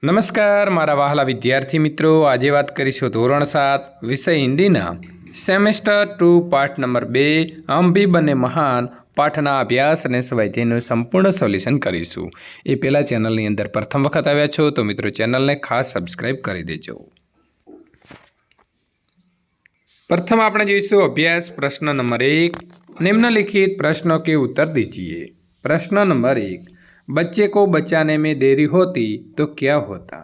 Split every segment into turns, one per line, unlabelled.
નમસ્કાર મારા વહાલા વિદ્યાર્થી મિત્રો, આજે વાત કરીશું ધોરણ 7 વિષય હિન્દીના સેમેસ્ટર 2 પાઠ નંબર 2 હમ ભી બને મહાન પાઠના અભ્યાસ અને સ્વાધ્યાયનું સંપૂર્ણ સોલ્યુશન કરીશું। એ પહેલાં ચેનલની અંદર પ્રથમ વખત આવ્યા છો તો મિત્રો ચેનલને ખાસ સબસ્ક્રાઈબ કરી દેજો। प्रथम આપણે જોઈશું અભ્યાસ પ્રશ્ન નંબર 1। निम्नलिखित प्रश्नों के उत्तर दीजिए। प्रश्न नंबर 1, बच्चे को बचाने में देरी होती तो क्या होता?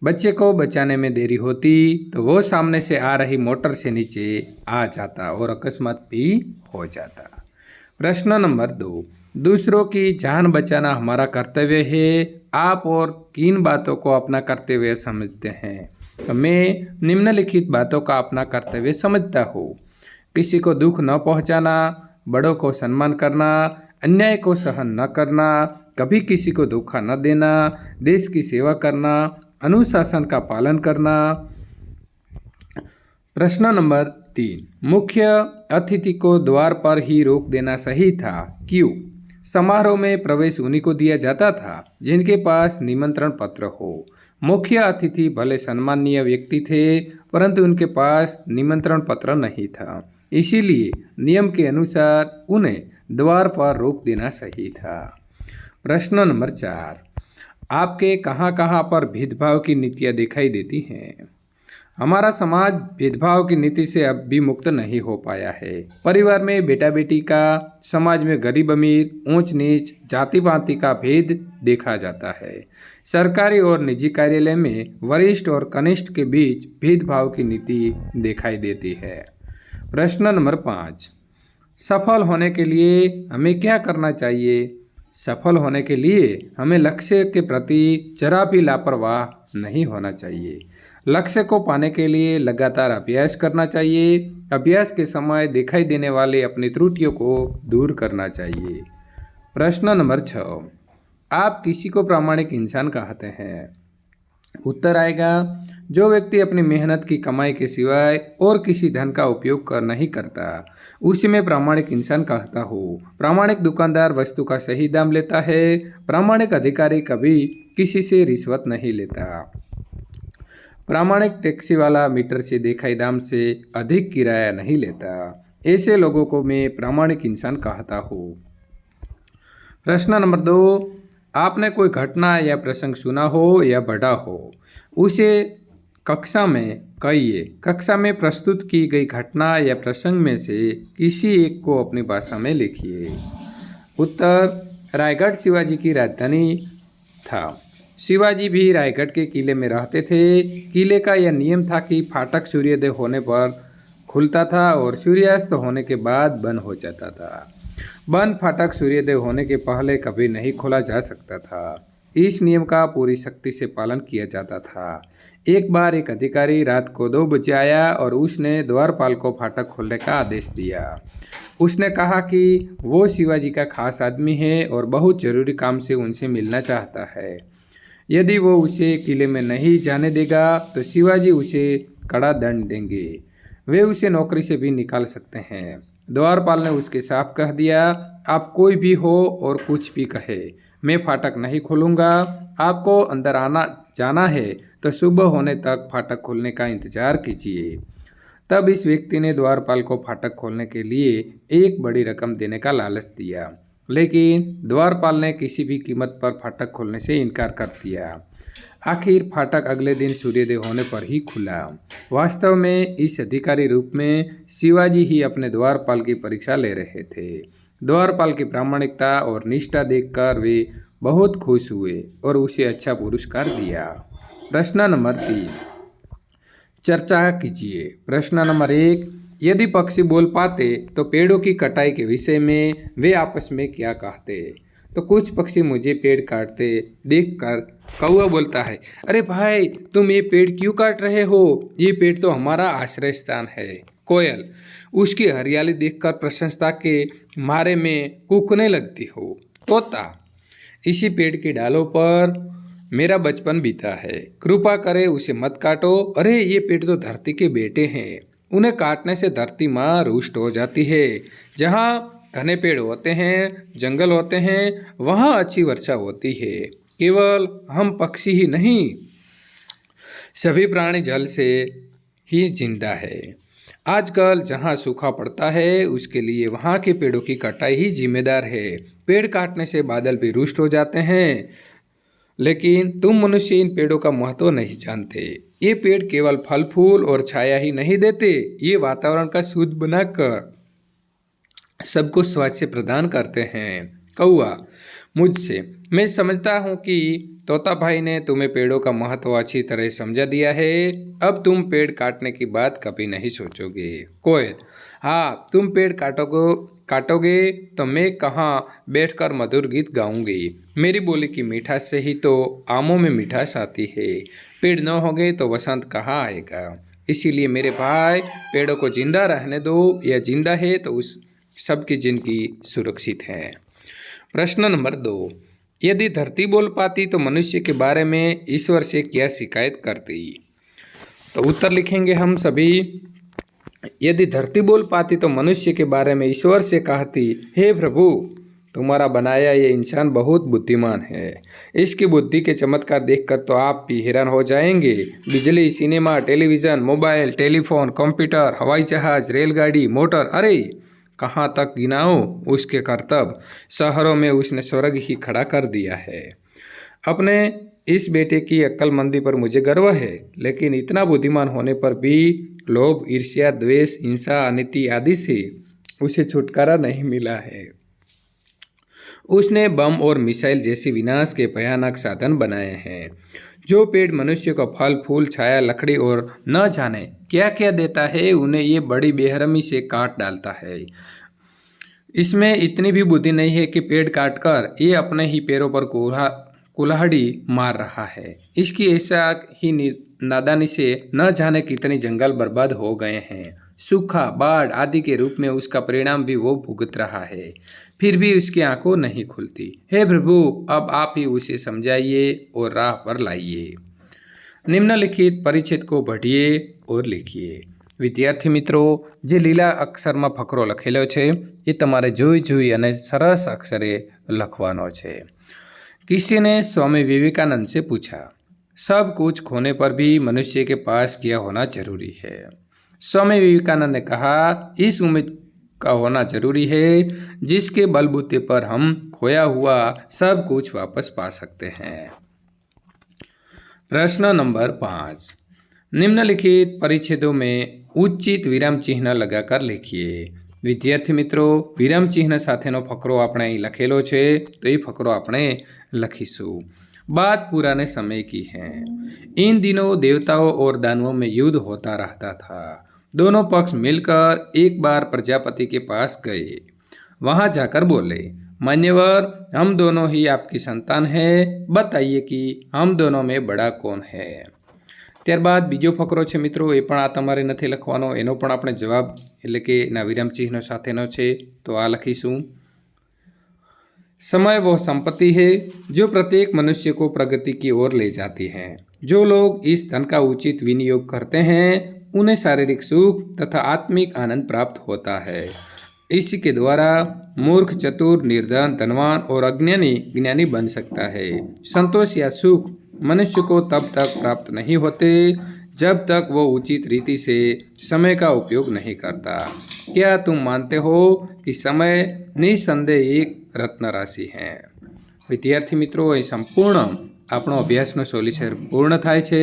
बच्चे को बचाने में देरी होती तो वो सामने से आ रही मोटर से नीचे आ जाता और अकस्मात भी हो जाता। प्रश्न नंबर 2, दूसरों की जान बचाना हमारा कर्तव्य है। आप और किन बातों को अपना कर्तव्य समझते हैं? तो मैं निम्नलिखित बातों का अपना कर्तव्य समझता हूँ। किसी को दुख न पहुँचाना, बड़ों को सम्मान करना, अन्याय को सहन न करना, कभी किसी को धोखा न देना, देश की सेवा करना, अनुशासन का पालन करना। प्रश्न नंबर 3, मुख्य अतिथि को द्वार पर ही रोक देना सही था, क्यों? समारोह में प्रवेश उन्हीं को दिया जाता था जिनके पास निमंत्रण पत्र हो। मुख्य अतिथि भले सम्माननीय व्यक्ति थे परंतु उनके पास निमंत्रण पत्र नहीं था, इसीलिए नियम के अनुसार उन्हें द्वार पर रोक देना सही था। प्रश्न नंबर 4, आपके कहाँ कहाँ पर भेदभाव की नीतियाँ दिखाई देती हैं? हमारा समाज भेदभाव की नीति से अब भी मुक्त नहीं हो पाया है। परिवार में बेटा बेटी का, समाज में गरीब अमीर, ऊंच नीच, जाति पाति का भेद देखा जाता है। सरकारी और निजी कार्यालय में वरिष्ठ और कनिष्ठ के बीच भेदभाव की नीति दिखाई देती है। प्रश्न नंबर 5, सफल होने के लिए हमें क्या करना चाहिए? सफल होने के लिए हमें लक्ष्य के प्रति जरा भी लापरवाह नहीं होना चाहिए। लक्ष्य को पाने के लिए लगातार अभ्यास करना चाहिए। अभ्यास के समय दिखाई देने वाली अपनी त्रुटियों को दूर करना चाहिए। प्रश्न नंबर 6, आप किसी को प्रामाणिक इंसान कहते हैं? उत्तर आएगा, जो व्यक्ति अपनी मेहनत की कमाई के सिवाय और किसी धन का उपयोग नहीं करता उसी में प्रामाणिक इंसान कहता हूँ। प्रामाणिक दुकानदार वस्तु का सही दाम लेता है। प्रामाणिक अधिकारी कभी किसी से रिश्वत नहीं लेता। प्रामाणिक टैक्सी वाला मीटर से दिखाई दाम से अधिक किराया नहीं लेता। ऐसे लोगों को मैं प्रामाणिक इंसान कहता हूँ। प्रश्न नंबर 2, आपने कोई घटना या प्रसंग सुना हो या पढ़ा हो, उसे कक्षा में कहिए। कक्षा में प्रस्तुत की गई घटना या प्रसंग में से किसी एक को अपनी भाषा में लिखिए। उत्तर, रायगढ़ शिवाजी की राजधानी था। शिवाजी भी रायगढ़ के किले में रहते थे। किले का यह नियम था कि फाटक सूर्योदय होने पर खुलता था और सूर्यास्त होने के बाद बंद हो जाता था। बंद फाटक सूर्योदय होने के पहले कभी नहीं खोला जा सकता था। इस नियम का पूरी सख्ती से पालन किया जाता था। एक बार एक अधिकारी रात को 2 बजे आया और उसने द्वारपाल को फाटक खोलने का आदेश दिया। उसने कहा कि वो शिवाजी का खास आदमी है और बहुत जरूरी काम से उनसे मिलना चाहता है। यदि वो उसे किले में नहीं जाने देगा तो शिवाजी उसे कड़ा दंड देंगे। वे उसे नौकरी से भी निकाल सकते हैं। द्वारपाल ने उसके साफ कह दिया, आप कोई भी हो और कुछ भी कहे, मैं फाटक नहीं खोलूँगा। आपको अंदर आना जाना है तो सुबह होने तक फाटक खोलने का इंतज़ार कीजिए। तब इस व्यक्ति ने द्वारपाल को फाटक खोलने के लिए एक बड़ी रकम देने का लालच दिया, लेकिन द्वारपाल ने किसी भी कीमत पर फाटक खोलने से इनकार कर दिया। आखिर फाटक अगले दिन सूर्योदय होने पर ही खुला। वास्तव में इस अधिकारी रूप में शिवाजी ही अपने द्वारपाल की परीक्षा ले रहे थे। द्वारपाल की प्रामाणिकता और निष्ठा देखकर वे बहुत खुश हुए और उसे अच्छा पुरस्कार दिया। प्रश्न नंबर 3, चर्चा कीजिए। प्रश्न नंबर 1, यदि पक्षी बोल पाते तो पेड़ों की कटाई के विषय में वे आपस में क्या कहते? तो कुछ पक्षी मुझे पेड़ काटते देखकर कौवा बोलता है, अरे भाई तुम ये पेड़ क्यों काट रहे हो? ये पेड़ तो हमारा आश्रय स्थान है। कोयल उसकी हरियाली देखकर प्रशंसा के मारे में कूकने लगती हो। तोता, इसी पेड़ की डालों पर मेरा बचपन बीता है, कृपा करे उसे मत काटो। अरे ये पेड़ तो धरती के बेटे हैं, उन्हें काटने से धरती माँ रुष्ट हो जाती है। जहाँ घने पेड़ होते हैं, जंगल होते हैं, वहाँ अच्छी वर्षा होती है। केवल हम पक्षी ही नहीं, सभी प्राणी जल से ही जिंदा है। आजकल जहाँ सूखा पड़ता है उसके लिए वहाँ के पेड़ों की कटाई ही जिम्मेदार है। पेड़ काटने से बादल भी रुष्ट हो जाते हैं, लेकिन तुम मनुष्य इन पेड़ों का महत्व नहीं जानते। ये पेड़ केवल फल फूल और छाया ही नहीं देते, ये वातावरण का शुद्ध बनाकर सबको स्वास्थ्य प्रदान करते हैं। कौआ, मुझसे मैं समझता हूँ कि तोता भाई ने तुम्हें पेड़ों का महत्व अच्छी तरह समझा दिया है। अब तुम पेड़ काटने की बात कभी नहीं सोचोगे। कोयल, हाँ, तुम पेड़ काटोगे तो मैं कहाँ बैठकर मधुर गीत गाऊंगी। मेरी बोली की मिठास से ही तो आमों में मिठास आती है। पेड़ न होगे तो वसंत कहाँ आएगा। इसीलिए मेरे भाई, पेड़ों को जिंदा रहने दो। यह जिंदा है तो उस सबकी जिंदगी सुरक्षित है। प्रश्न नंबर 2, यदि धरती बोल पाती तो मनुष्य के बारे में ईश्वर से क्या शिकायत करती। तो उत्तर लिखेंगे हम सभी। यदि धरती बोल पाती तो मनुष्य के बारे में ईश्वर से कहती, हे प्रभु, तुम्हारा बनाया ये इंसान बहुत बुद्धिमान है। इसकी बुद्धि के चमत्कार देखकर तो आप भी हैरान हो जाएंगे। बिजली, cinema, television, mobile, telephone, computer, हवाई जहाज, रेलगाड़ी, मोटर, अरे कहाँ तक गिनाओ उसके करतब। शहरों में उसने स्वर्ग ही खड़ा कर दिया है। अपने इस बेटे की अक्लमंदी पर मुझे गर्व है, लेकिन इतना बुद्धिमान होने पर भी लोभ, ईर्ष्या, द्वेष, हिंसा, अनीति आदि से उसे छुटकारा नहीं मिला है। उसने बम और मिसाइल जैसी विनाश के भयानक साधन बनाए हैं। जो पेड़ मनुष्य को फल फूल, छाया, लकड़ी और न जाने क्या क्या देता है, उन्हें ये बड़ी बेरहमी से काट डालता है। इसमें इतनी भी बुद्धि नहीं है कि पेड़ काटकर ये अपने ही पैरों पर कुल्हाड़ी मार रहा है। इसकी ऐसा ही नादानी से न जाने कितने जंगल बर्बाद हो गए हैं। सूखा, बाढ़ आदि के रूप में उसका परिणाम भी वो भुगत रहा है, फिर भी उसकी आंखों नहीं खुलती। हे प्रभु, अब आप ही उसे समझाइए और राह पर लाइए। निम्नलिखित परिच्छेद को पढ़िए और लिखिए। विद्यार्थी મિત્રો, જે લીલા અક્ષરમાં ફકરો લખેલો છે એ તમારે જોઈ અને સરસ અક્ષરે લખવાનો છે। किसी ने स्वामी विवेकानंद से पूछा, सब कुछ खोने पर भी मनुष्य के पास क्या होना जरूरी है। स्वामी विवेकानंद ने कहा, इस उम्मीद का होना जरूरी है जिसके बलबूते पर हम खोया हुआ सब कुछ वापस पा सकते हैं। प्रश्न नंबर 5, निम्नलिखित परिच्छेदों में उचित विराम चिन्ह लगाकर लिखिए। विद्यार्थी मित्रों, विराम चिन्ह સાથેનો ફકરો આપણે અહીં લખેલો છે, તો એ ફકરો આપણે લખીશું। बात पुराने समय की है। इन दिनों देवताओं और दानवों में युद्ध होता रहता था। दोनों पक्ष मिलकर एक बार प्रजापति के पास गए। वहां जाकर बोले, मान्यवर, हम दोनों ही आपकी संतान हैं, बताइए कि हम दोनों में बड़ा कौन है। ત્યારબાદ બીજો ફકરો છે મિત્રો, એ પણ આ તમારે નથી લખવાનો, એનો પણ આપણે જવાબ એટલે કે એના વિરામ ચિહ્નો સાથેનો છે, તો આ લખીશું। समय वह संपत्ति है जो प्रत्येक मनुष्य को प्रगति की ओर ले जाती है। जो लोग इस धन का उचित विनियोग करते हैं उन्हें शारीरिक सुख तथा आत्मिक आनंद प्राप्त होता है। इसी के द्वारा मूर्ख, चतुर, निर्धन, धनवान और अज्ञानी ज्ञानी बन सकता है। संतोष या सुख मनुष्य को तब तक प्राप्त नहीं होते जब तक वो उचित रीति से समय का उपयोग नहीं करता। क्या तुम मानते हो कि समय निसंदेह एक रत्न राशि है। विद्यार्थी मित्रों, ये संपूर्ण આપણો અભ્યાસનો સોલ્યુશન પૂર્ણ થાય છે।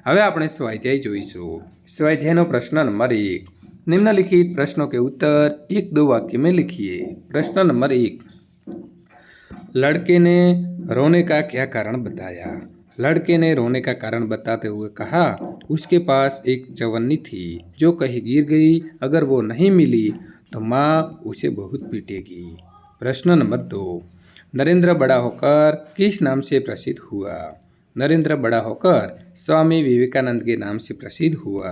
હવે આપણે સ્વાધ્યાય જોઈશું। સ્વાધ્યાયનો પ્રશ્ન નંબર 1, निम्नलिखित प्रश्नों के उत्तर 1-2 वाक्य में लिखिए। प्रश्न नंबर 1, लड़के ने रोने का क्या कारण बताया। लड़के ने रोने का कारण बताते हुए कहा, उसके पास एक चवन्नी थी जो कहीं गिर गई। अगर वो नहीं मिली तो माँ उसे बहुत पीटेगी। प्रश्न नंबर 2, नरेंद्र बड़ा होकर किस नाम से प्रसिद्ध हुआ। नरेंद्र बड़ा होकर स्वामी विवेकानंद के नाम से प्रसिद्ध हुआ।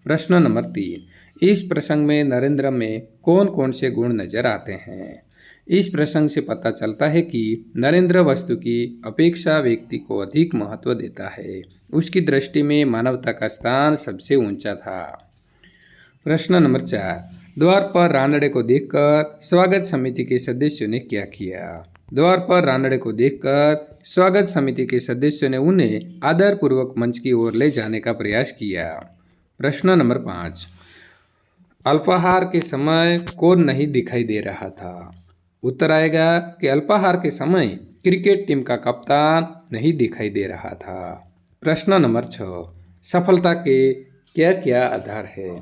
प्रश्न नंबर 3, इस प्रसंग में नरेंद्र में कौन कौन से गुण नजर आते हैं। इस प्रसंग से पता चलता है कि नरेंद्र वस्तु की अपेक्षा व्यक्ति को अधिक महत्व देता है। उसकी दृष्टि में मानवता का स्थान सबसे ऊंचा था। प्रश्न नंबर 4, द्वार पर रानड़े को देखकर स्वागत समिति के सदस्यों ने क्या किया। द्वार पर रानड़े को देखकर स्वागत समिति के सदस्यों ने उन्हें आदरपूर्वक मंच की ओर ले जाने का प्रयास किया। प्रश्न नंबर 5, अल्पाहार के समय कौन नहीं दिखाई दे रहा था? उत्तर आएगा कि अल्पाहार के समय क्रिकेट टीम का कप्तान नहीं दिखाई दे रहा था। प्रश्न नंबर 6, सफलता के क्या क्या आधार है?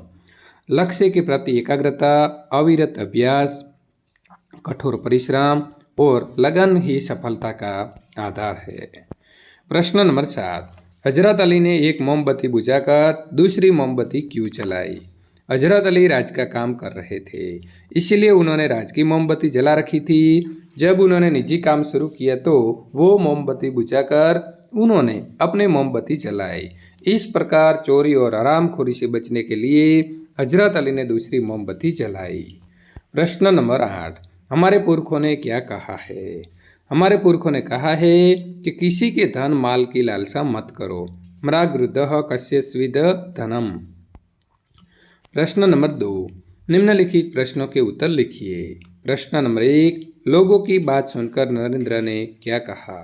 लक्ष्य के प्रति एकाग्रता, अविरत अभ्यास, कठोर परिश्रम और लगन ही सफलता का आधार है। प्रश्न नंबर 7, हजरत अली ने एक मोमबत्ती बुझाकर दूसरी मोमबत्ती क्यों जलाई? हजरत अली राज का काम कर रहे थे, इसलिए उन्होंने राज की मोमबत्ती जला रखी थी। जब उन्होंने निजी काम शुरू किया तो वो मोमबत्ती बुझाकर उन्होंने अपनी मोमबत्ती जलाई। इस प्रकार चोरी और हरामखोरी से बचने के लिए हजरत अली ने दूसरी मोमबत्ती जलाई। प्रश्न नंबर 8, हमारे पुरखों ने क्या कहा है? हमारे पुरखों ने कहा है कि किसी के धन माल की लालसा मत करो। मृगरुदः कस्यस्विद धनम। प्रश्न नंबर 2, निम्नलिखित प्रश्नों के उत्तर लिखिए। प्रश्न नंबर 1, लोगों की बात सुनकर नरेंद्र ने क्या कहा?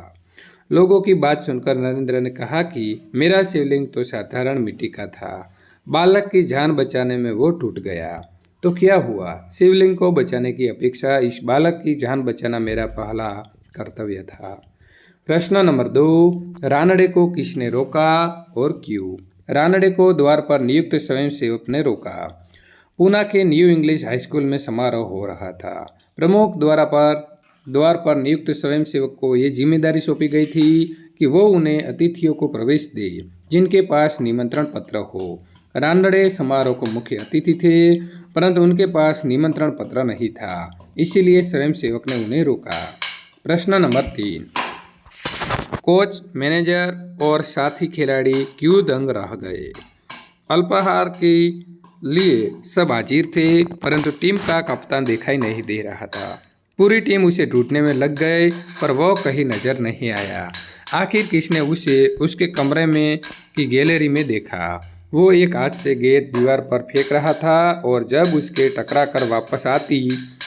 लोगों की बात सुनकर नरेंद्र ने कहा कि मेरा शिवलिंग तो साधारण मिट्टी का था, बालक की जान बचाने में वो टूट गया, तो क्या हुआ? शिवलिंग को बचाने की अपेक्षा इस बालक की जान बचाना मेरा पहला कर्तव्य था। प्रश्न नंबर 2, रानड़े को किसने रोका और क्यों? रानड़े को द्वार पर नियुक्त स्वयंसेवक ने रोका। पूना के न्यू इंग्लिश हाई स्कूल में समारोह हो रहा था। प्रमुख द्वार पर नियुक्त स्वयंसेवक को ये जिम्मेदारी सौंपी गई थी कि वो उन्हें अतिथियों को प्रवेश दे जिनके पास निमंत्रण पत्र हो। रानड़े समारोह को मुख्य अतिथि थे, परंतु उनके पास निमंत्रण पत्र नहीं था, इसीलिए स्वयंसेवक ने उन्हें रोका। प्रश्न नंबर 3, कोच, मैनेजर और साथी खिलाड़ी क्यों दंग रह गए? अल्पाहार के लिए सब हाजिर थे, परंतु टीम का कप्तान दिखाई नहीं दे रहा था। पूरी टीम उसे ढूंढने में लग गए, पर वो कहीं नजर नहीं आया। आखिर किसने उसे उसके कमरे में की गैलरी में देखा? वो एक हाथ से गेंद दीवार पर फेंक रहा था और जब उसके टकरा कर वापस आती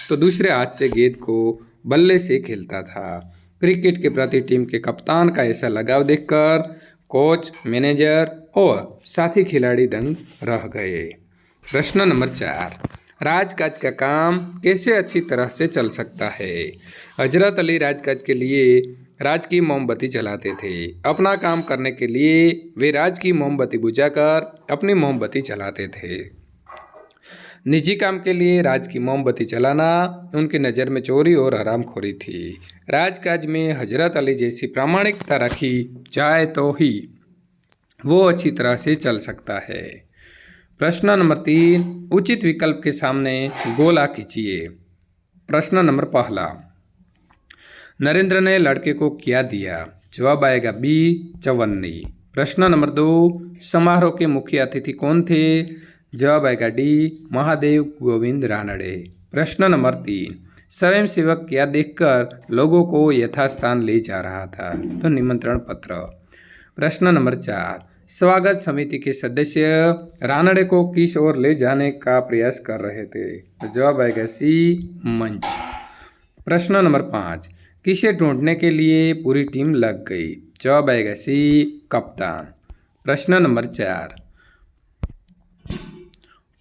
तो दूसरे हाथ से गेंद को बल्ले से खेलता था। क्रिकेट के प्रति टीम के कप्तान का ऐसा लगाव देखकर कोच, मैनेजर और साथी खिलाड़ी दंग रह गए। प्रश्न नंबर 4, राजकाज का काम कैसे अच्छी तरह से चल सकता है? हजरत अली राजकाज के लिए राज की मोमबत्ती जलाते थे। अपना काम करने के लिए वे राज की मोमबत्ती बुझाकर अपनी मोमबत्ती जलाते थे। निजी काम के लिए राज की मोमबत्ती जलाना उनकी नज़र में चोरी और हरामखोरी थी। राजकाज में हजरत अली जैसी प्रामाणिकता रखी जाए तो ही वो अच्छी तरह से चल सकता है। प्रश्न नंबर 3, उचित विकल्प के सामने गोला खींचिए। प्रश्न नंबर 1, नरेंद्र ने लड़के को क्या दिया? जवाब आएगा बी, चवन्नी। प्रश्न नंबर 2, समारोह के मुख्य अतिथि कौन थे? जवाब आएगा डी, महादेव गोविंद रानड़े। प्रश्न नंबर 3, स्वयंसेवक क्या देखकर लोगों को यथास्थान ले जा रहा था? तो निमंत्रण पत्र। प्रश्न नंबर 4, स्वागत समिति के सदस्य रानड़े को किस ओर ले जाने का प्रयास कर रहे थे? तो जवाब आएगा सी, मंच। प्रश्न नंबर 5, किसे ढूंढने के लिए पूरी टीम लग गई? जवाब आएगा सी, कप्तान। प्रश्न नंबर 4,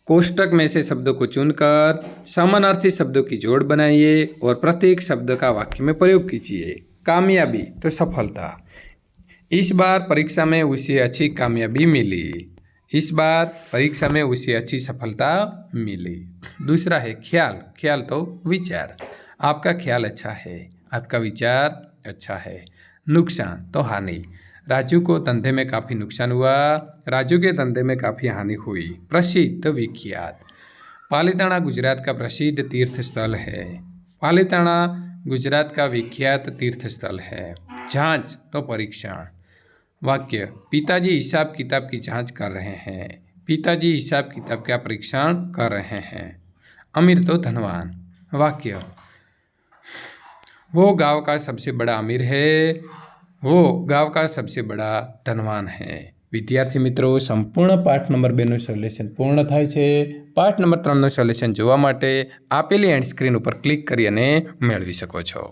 कोष्टक में से शब्दों को चुनकर समानार्थी शब्दों की जोड़ बनाइए और प्रत्येक शब्द का वाक्य में प्रयोग कीजिए। कामयाबी तो सफलता। इस बार परीक्षा में उसे अच्छी कामयाबी मिली। इस बार परीक्षा में उसे अच्छी सफलता मिली। दूसरा है ख्याल। ख्याल तो विचार। आपका ख्याल अच्छा है, आपका विचार अच्छा है। नुकसान तो हानि। राजू को धंधे में काफ़ी नुकसान हुआ, राजू के धंधे में काफ़ी हानि हुई। प्रसिद्ध तो विख्यात। पालीताना गुजरात का प्रसिद्ध तीर्थ स्थल है। पालीताना गुजरात का विख्यात तीर्थ स्थल है। जांच तो परीक्षण। वाक्य, पिताजी हिसाब किताब की जांच कर रहे हैं। पिताजी हिसाब किताब का परीक्षण कर रहे हैं। अमीर तो धनवान। वाक्य, वो गांव का सबसे बड़ा अमीर है, वो गांव का सबसे बड़ा धनवान है। વિદ્યાર્થી મિત્રો, સંપૂર્ણ પાઠ નંબર 2નું સોલ્યુશન પૂર્ણ થાય છે। પાઠ નંબર 3નું સોલ્યુશન જોવા માટે આપેલી એન્ડ સ્ક્રીન ઉપર ક્લિક કરી અને મેળવી શકો છો।